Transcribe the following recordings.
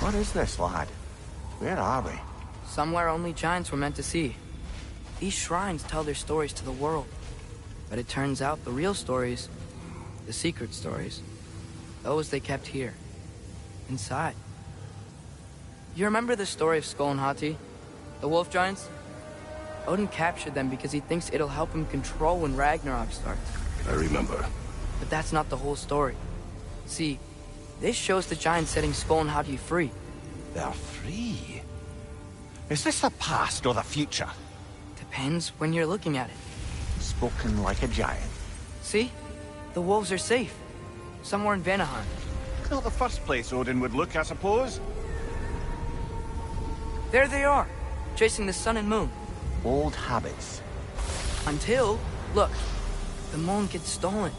What is this, lad? Where are we? Somewhere only giants were meant to see. These shrines tell their stories to the world. But it turns out the real stories, the secret stories, those they kept here, inside. You remember the story of Skull and Hati, the wolf giants? Odin captured them because he thinks it'll help him control when Ragnarok starts. I remember. But that's not the whole story. See, this shows the giants setting Skull and Hati free. They're free? Is this the past or the future? Depends when you're looking at it. Spoken like a giant. See? The wolves are safe. Somewhere in Vanaheim. Not the first place Odin would look, I suppose. There they are, chasing the sun and moon. Old habits. Until, look, the moon gets stolen.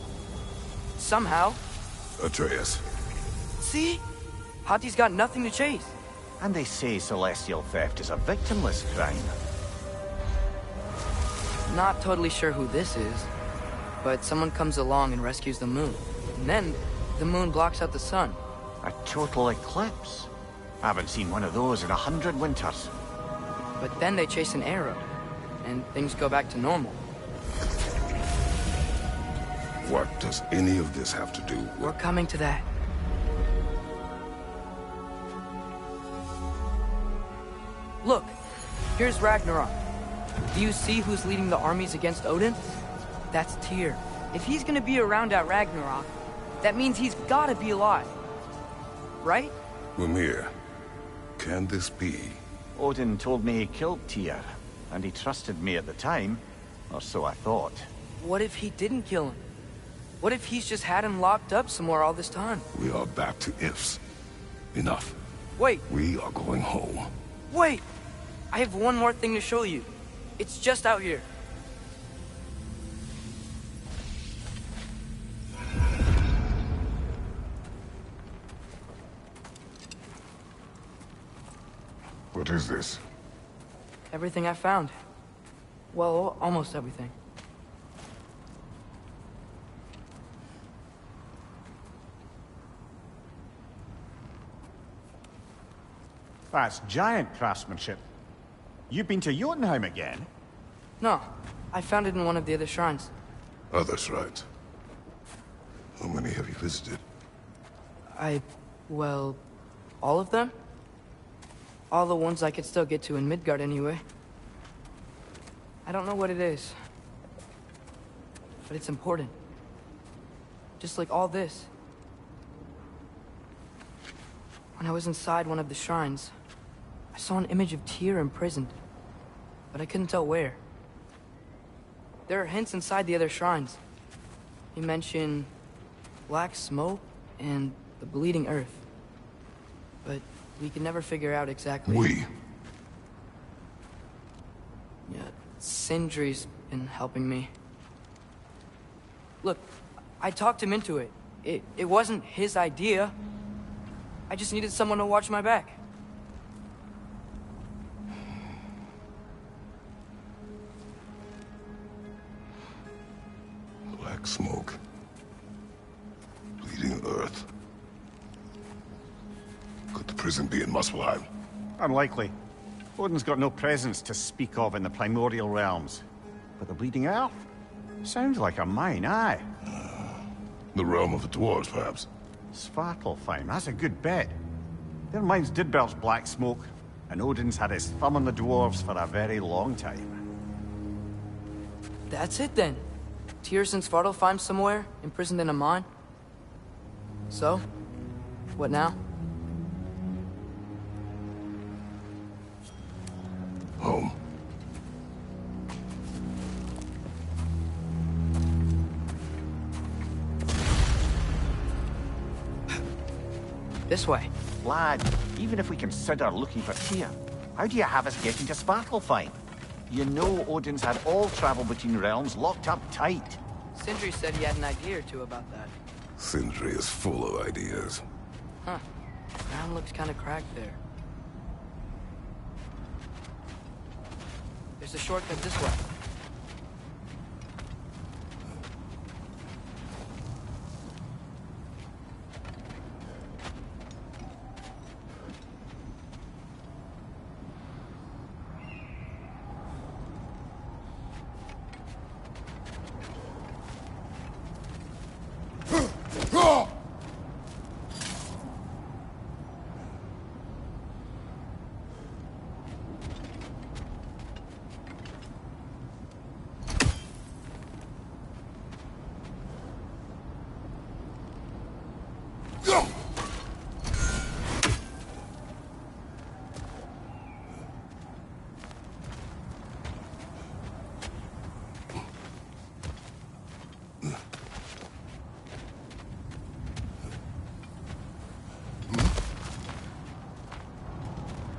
Somehow. Atreus. See? Hati's got nothing to chase. And they say celestial theft is a victimless crime. Not totally sure who this is, but someone comes along and rescues the moon. And then, the moon blocks out the sun. A total eclipse. I haven't seen one of those in 100 winters. But then they chase an arrow, and things go back to normal. What does any of this have to do with... We're coming to that. Look, here's Ragnarok. Do you see who's leading the armies against Odin? That's Tyr. If he's gonna be around at Ragnarok, that means he's gotta be alive. Right? Mimir, can this be? Odin told me he killed Tyr, and he trusted me at the time, or so I thought. What if he didn't kill him? What if he's just had him locked up somewhere all this time? We are back to ifs. Enough. Wait, We are going home. wait! I have one more thing to show you. It's just out here. What is this? Everything I found. Well, almost everything. That's giant craftsmanship. You've been to Jotunheim again? No, I found it in one of the other shrines. Other shrines. How many have you visited? Well, all of them? All the ones I could still get to in Midgard anyway. I don't know what it is, but it's important. Just like all this. When I was inside one of the shrines, I saw an image of Tyr imprisoned, but I couldn't tell where. There are hints inside the other shrines. You mention black smoke and the bleeding earth, but we can never figure out exactly. We? Yeah, Sindri's been helping me. Look, I talked him into it. It wasn't his idea. I just needed someone to watch my back. Black smoke. Bleeding earth. Could the prison be in Muspelheim? Unlikely. Odin's got no presence to speak of in the primordial realms. But the Bleeding Earth? Sounds like a mine, aye. The realm of the dwarves, perhaps? Svartalfheim, that's a good bet. Their mines did belch black smoke, and Odin's had his thumb on the dwarves for a very long time. That's it then. Tyr's in Svartalfheim somewhere, imprisoned in a mine. So, what now? Home. This way. Lad, even if we consider looking for Tyr, how do you have us getting to Svartalfheim? You know Odin's had all travel between realms locked up tight. Sindri said he had an idea or two about that. Sindri is full of ideas. Huh. Ground looks kind of cracked there. There's a shortcut this way.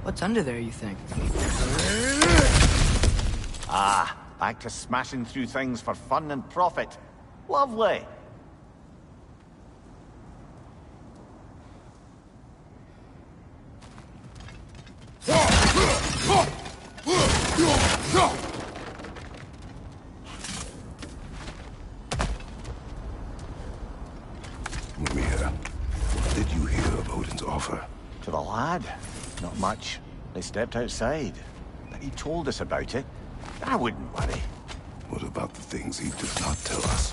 What's under there, you think? Ah, back to smashing through things for fun and profit. Lovely. Mimir, what did you hear of Odin's offer? To the lad? Not much. They stepped outside. But he told us about it. I wouldn't worry. What about the things he did not tell us?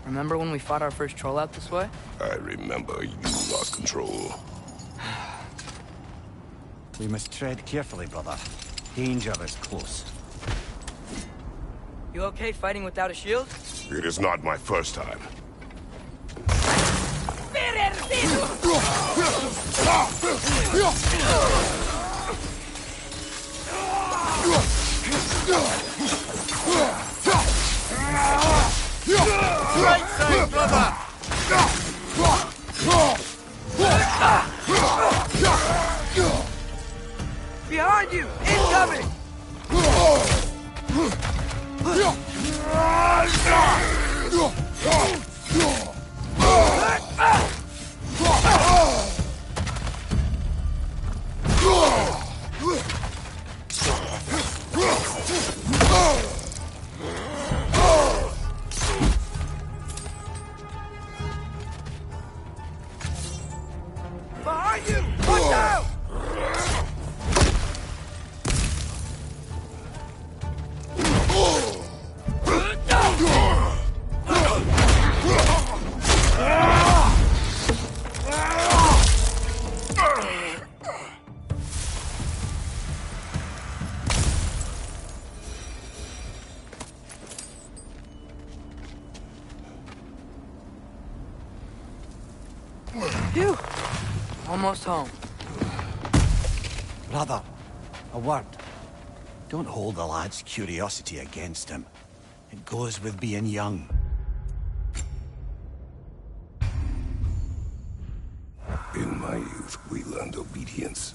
Remember when we fought our first troll out this way? I remember you lost control. We must tread carefully, brother. Danger is close. You okay fighting without a shield? It is not my first time. Right side, brother! Behind you! Incoming! Behind you! Watch out! Phew! Almost home. Brother, a word. Don't hold the lad's curiosity against him. It goes with being young. In my youth, we learned obedience.